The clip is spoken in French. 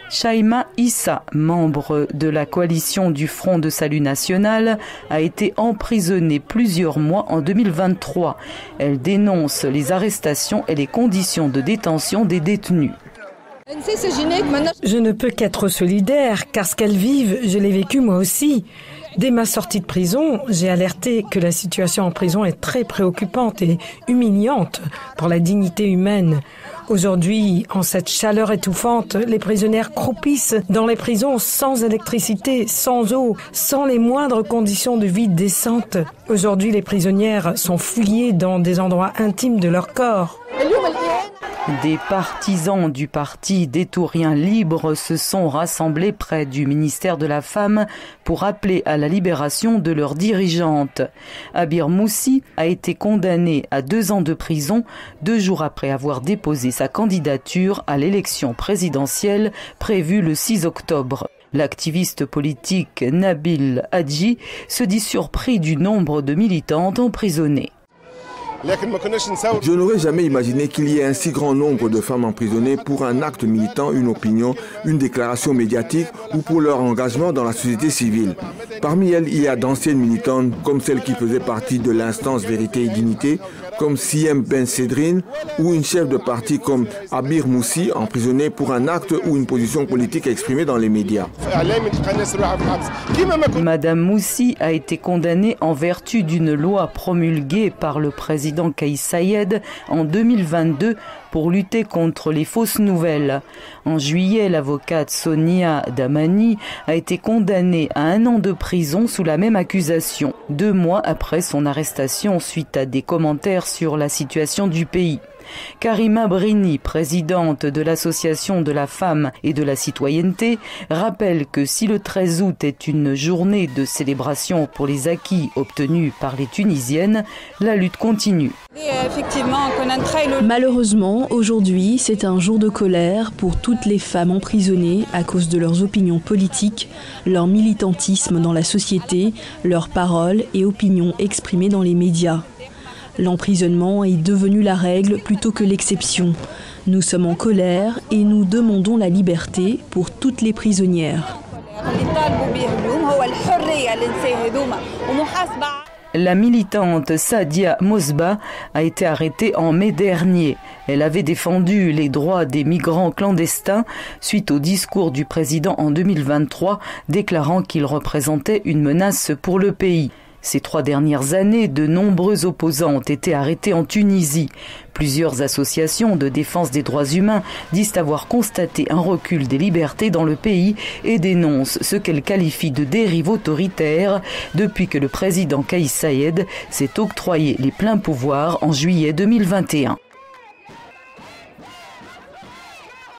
Shaima Issa, membre de la coalition du Front de Salut National, a été emprisonnée plusieurs mois en 2023. Elle dénonce les arrestations et les conditions de détention des détenus. Je ne peux qu'être solidaire, car ce qu'elles vivent, je l'ai vécu moi aussi. Dès ma sortie de prison, j'ai alerté que la situation en prison est très préoccupante et humiliante pour la dignité humaine. Aujourd'hui, en cette chaleur étouffante, les prisonnières croupissent dans les prisons sans électricité, sans eau, sans les moindres conditions de vie décentes. Aujourd'hui, les prisonnières sont fouillées dans des endroits intimes de leur corps. Des partisans du parti des Tauriens libres se sont rassemblés près du ministère de la Femme pour appeler à la libération de leur dirigeante. Abir Moussi a été condamné à 2 ans de prison 2 jours après avoir déposé sa candidature à l'élection présidentielle prévue le 6 octobre. L'activiste politique Nabil Hadji se dit surpris du nombre de militantes emprisonnées. Je n'aurais jamais imaginé qu'il y ait un si grand nombre de femmes emprisonnées pour un acte militant, une opinion, une déclaration médiatique ou pour leur engagement dans la société civile. Parmi elles, il y a d'anciennes militantes comme celle qui faisait partie de l'instance Vérité et Dignité, comme Siem Ben Sedrine, ou une chef de parti comme Abir Moussi, emprisonnée pour un acte ou une position politique exprimée dans les médias. Madame Moussi a été condamnée en vertu d'une loi promulguée par le président Kais Saied en 2022 pour lutter contre les fausses nouvelles. En juillet, l'avocate Sonia Damani a été condamnée à 1 an de prison sous la même accusation, 2 mois après son arrestation suite à des commentaires sur la situation du pays. Karima Brini, présidente de l'Association de la femme et de la citoyenneté, rappelle que si le 13 août est une journée de célébration pour les acquis obtenus par les Tunisiennes, la lutte continue. Malheureusement, aujourd'hui, c'est un jour de colère pour toutes les femmes emprisonnées à cause de leurs opinions politiques, leur militantisme dans la société, leurs paroles et opinions exprimées dans les médias. L'emprisonnement est devenu la règle plutôt que l'exception. Nous sommes en colère et nous demandons la liberté pour toutes les prisonnières. La militante Sadia Mosba a été arrêtée en mai dernier. Elle avait défendu les droits des migrants clandestins suite au discours du président en 2023, déclarant qu'il représentait une menace pour le pays. Ces 3 dernières années, de nombreux opposants ont été arrêtés en Tunisie. Plusieurs associations de défense des droits humains disent avoir constaté un recul des libertés dans le pays et dénoncent ce qu'elles qualifient de dérive autoritaire depuis que le président Kais Saied s'est octroyé les pleins pouvoirs en juillet 2021.